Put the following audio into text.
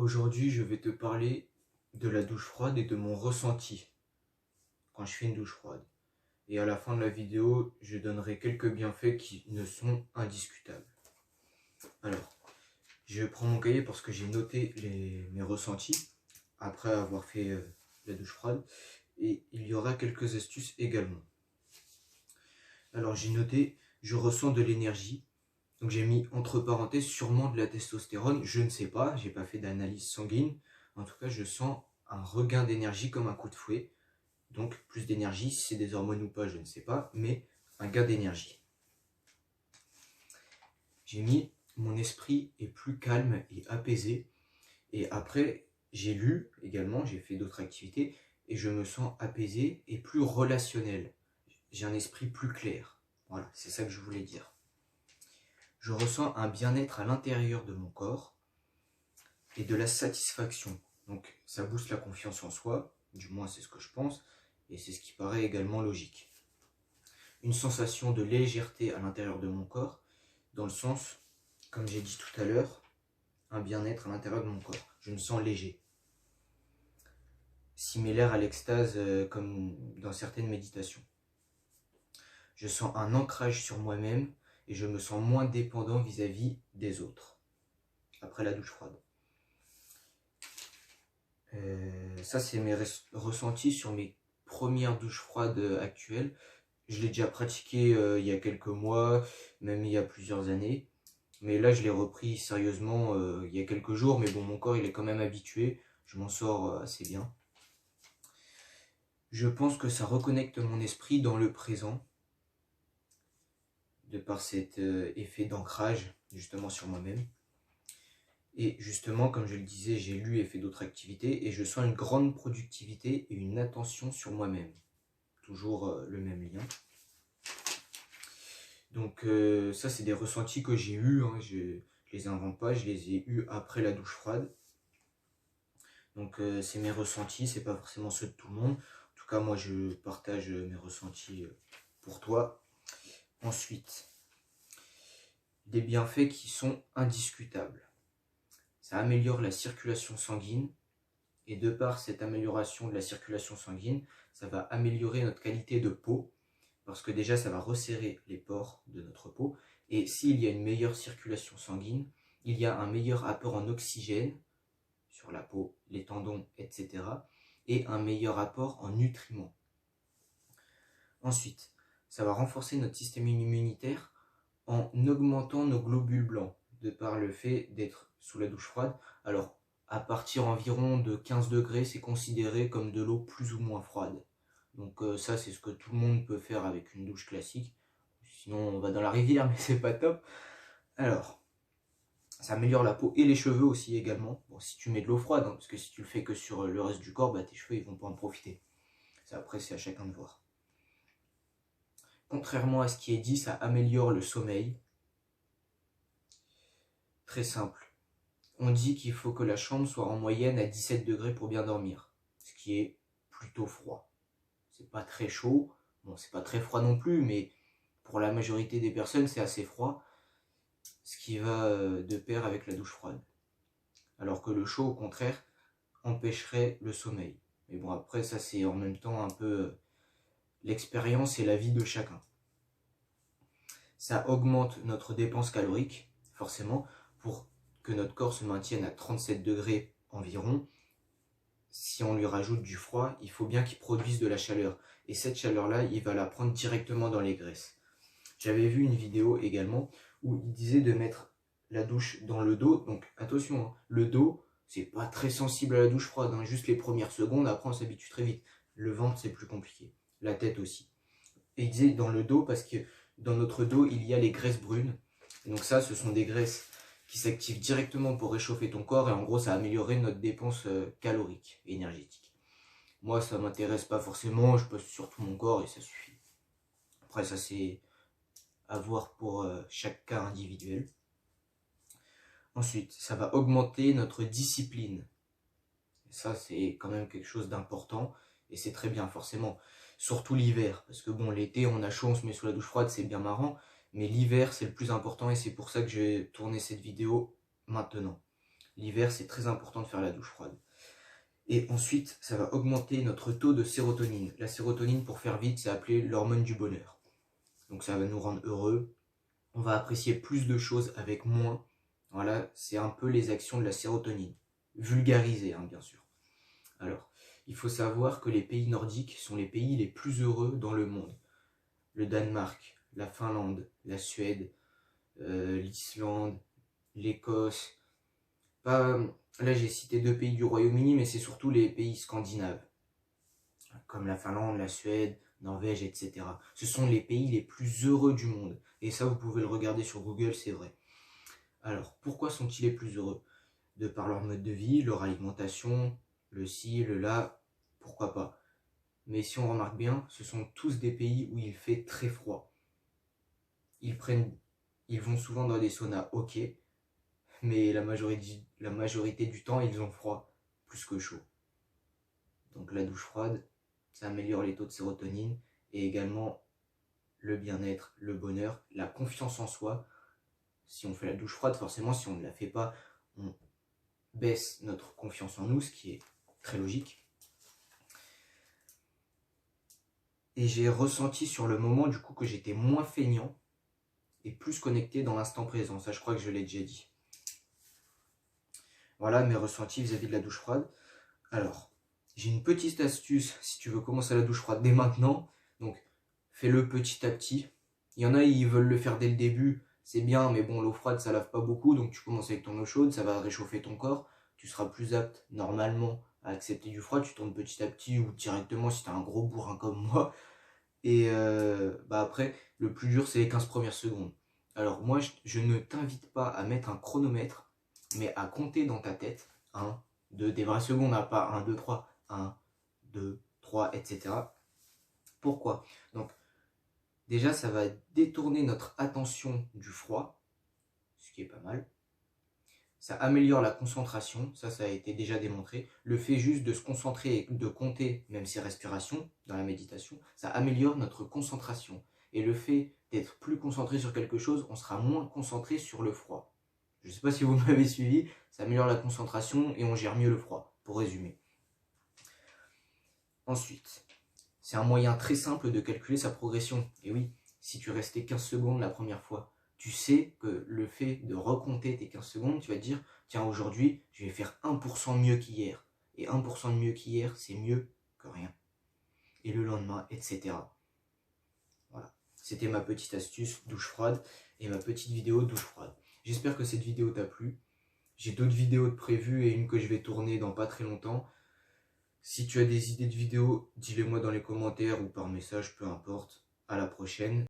Aujourd'hui, je vais te parler de la douche froide et de mon ressenti quand je fais une douche froide. Et à la fin de la vidéo, je donnerai quelques bienfaits qui ne sont indiscutables. Alors, je prends mon cahier parce que j'ai noté mes ressentis après avoir fait la douche froide. Et il y aura quelques astuces également. Alors, j'ai noté, je ressens de l'énergie. Donc j'ai mis entre parenthèses sûrement de la testostérone, je ne sais pas, j'ai pas fait d'analyse sanguine. En tout cas, je sens un regain d'énergie comme un coup de fouet. Donc plus d'énergie, si c'est des hormones ou pas, je ne sais pas, mais un gain d'énergie. J'ai mis mon esprit est plus calme et apaisé. Et après, j'ai lu également, j'ai fait d'autres activités et je me sens apaisé et plus relationnel. J'ai un esprit plus clair. Voilà, c'est ça que je voulais dire. Je ressens un bien-être à l'intérieur de mon corps et de la satisfaction. Donc ça booste la confiance en soi, du moins c'est ce que je pense, et c'est ce qui paraît également logique. Une sensation de légèreté à l'intérieur de mon corps, dans le sens, comme j'ai dit tout à l'heure, un bien-être à l'intérieur de mon corps. Je me sens léger. Similaire à l'extase comme dans certaines méditations. Je sens un ancrage sur moi-même et je me sens moins dépendant vis-à-vis des autres. Après la douche froide. Ça, c'est mes ressentis sur mes premières douches froides actuelles. Je l'ai déjà pratiqué il y a quelques mois, même il y a plusieurs années. Mais là, je l'ai repris sérieusement il y a quelques jours. Mais bon, mon corps, il est quand même habitué. Je m'en sors assez bien. Je pense que ça reconnecte mon esprit dans le présent. De par cet effet d'ancrage, justement, sur moi-même. Et justement, comme je le disais, j'ai lu et fait d'autres activités et je sens une grande productivité et une attention sur moi-même. Toujours le même lien. Donc ça, c'est des ressentis que j'ai eus. Hein, je les invente pas, je les ai eus après la douche froide. Donc c'est mes ressentis, c'est pas forcément ceux de tout le monde. En tout cas, moi, je partage mes ressentis pour toi. Ensuite, des bienfaits qui sont indiscutables. Ça améliore la circulation sanguine et de par cette amélioration de la circulation sanguine, ça va améliorer notre qualité de peau parce que déjà ça va resserrer les pores de notre peau et s'il y a une meilleure circulation sanguine, il y a un meilleur apport en oxygène sur la peau, les tendons, etc. et un meilleur apport en nutriments. Ensuite, ça va renforcer notre système immunitaire en augmentant nos globules blancs de par le fait d'être sous la douche froide. Alors, à partir environ de 15 degrés, c'est considéré comme de l'eau plus ou moins froide. Donc ça, c'est ce que tout le monde peut faire avec une douche classique. Sinon, on va dans la rivière, mais c'est pas top. Alors, ça améliore la peau et les cheveux aussi également. Bon, si tu mets de l'eau froide, hein, parce que si tu le fais que sur le reste du corps, bah, tes cheveux, ils vont pas en profiter. Ça, après, c'est à chacun de voir. Contrairement à ce qui est dit, ça améliore le sommeil. Très simple. On dit qu'il faut que la chambre soit en moyenne à 17 degrés pour bien dormir, ce qui est plutôt froid. C'est pas très chaud, bon c'est pas très froid non plus, mais pour la majorité des personnes c'est assez froid, ce qui va de pair avec la douche froide. Alors que le chaud au contraire empêcherait le sommeil. Mais bon après ça c'est en même temps un peu l'expérience et la vie de chacun. Ça augmente notre dépense calorique, forcément, pour que notre corps se maintienne à 37 degrés environ. Si on lui rajoute du froid, il faut bien qu'il produise de la chaleur. Et cette chaleur-là, il va la prendre directement dans les graisses. J'avais vu une vidéo également où il disait de mettre la douche dans le dos. Donc attention, hein, le dos, c'est pas très sensible à la douche froide. Hein, juste les premières secondes, après on s'habitue très vite. Le ventre, c'est plus compliqué. La tête aussi. Et il disait dans le dos parce que dans notre dos, il y a les graisses brunes. Et donc ça, ce sont des graisses qui s'activent directement pour réchauffer ton corps et en gros, ça a amélioré notre dépense calorique, énergétique. Moi, ça m'intéresse pas forcément, je passe sur tout mon corps et ça suffit. Après, ça c'est à voir pour chaque cas individuel. Ensuite, ça va augmenter notre discipline. Et ça, c'est quand même quelque chose d'important et c'est très bien, forcément. Surtout l'hiver, parce que bon, l'été, on a chaud, on se met sous la douche froide, c'est bien marrant. Mais l'hiver, c'est le plus important et c'est pour ça que j'ai tourné cette vidéo maintenant. L'hiver, c'est très important de faire la douche froide. Et ensuite, ça va augmenter notre taux de sérotonine. La sérotonine, pour faire vite, c'est appelé l'hormone du bonheur. Donc ça va nous rendre heureux. On va apprécier plus de choses avec moins. Voilà, c'est un peu les actions de la sérotonine. Vulgarisées, hein, bien sûr. Alors, il faut savoir que les pays nordiques sont les pays les plus heureux dans le monde. Le Danemark, la Finlande, la Suède, l'Islande, l'Écosse. Là, j'ai cité 2 pays du Royaume-Uni, mais c'est surtout les pays scandinaves, comme la Finlande, la Suède, Norvège, etc. Ce sont les pays les plus heureux du monde. Et ça, vous pouvez le regarder sur Google, c'est vrai. Alors, pourquoi sont-ils les plus heureux? De par leur mode de vie, leur alimentation, le ci, le là, pourquoi pas. Mais si on remarque bien, ce sont tous des pays où il fait très froid. Ils vont souvent dans des saunas, ok, mais la majorité du temps, ils ont froid, plus que chaud. Donc la douche froide, ça améliore les taux de sérotonine et également le bien-être, le bonheur, la confiance en soi. Si on fait la douche froide, forcément, si on ne la fait pas, on baisse notre confiance en nous, ce qui est très logique. Et j'ai ressenti sur le moment, du coup, que j'étais moins feignant et plus connecté dans l'instant présent. Ça, je crois que je l'ai déjà dit. Voilà mes ressentis vis-à-vis de la douche froide. Alors, j'ai une petite astuce si tu veux commencer la douche froide dès maintenant. Donc, fais-le petit à petit. Il y en a, ils veulent le faire dès le début. C'est bien, mais bon, l'eau froide, ça lave pas beaucoup. Donc, tu commences avec ton eau chaude, ça va réchauffer ton corps. Tu seras plus apte, normalement, à accepter du froid. Tu tournes petit à petit ou directement si tu as un gros bourrin comme moi. Et après, le plus dur, c'est les 15 premières secondes. Alors, moi, je ne t'invite pas à mettre un chronomètre, mais à compter dans ta tête 1, 2, des vraies secondes, hein, pas 1, 2, 3, 1, 2, 3, etc. Pourquoi? Donc, déjà, ça va détourner notre attention du froid, ce qui est pas mal. Ça améliore la concentration, ça a été déjà démontré. Le fait juste de se concentrer et de compter même ses respirations dans la méditation, ça améliore notre concentration. Et le fait d'être plus concentré sur quelque chose, on sera moins concentré sur le froid. Je ne sais pas si vous m'avez suivi, ça améliore la concentration et on gère mieux le froid, pour résumer. Ensuite, c'est un moyen très simple de calculer sa progression. Et oui, si tu restais 15 secondes la première fois, tu sais que le fait de recompter tes 15 secondes, tu vas te dire, tiens, aujourd'hui, je vais faire 1% mieux qu'hier. Et 1% de mieux qu'hier, c'est mieux que rien. Et le lendemain, etc. Voilà. C'était ma petite astuce douche froide et ma petite vidéo douche froide. J'espère que cette vidéo t'a plu. J'ai d'autres vidéos de prévues et une que je vais tourner dans pas très longtemps. Si tu as des idées de vidéos, dis-les moi dans les commentaires ou par message, peu importe. À la prochaine.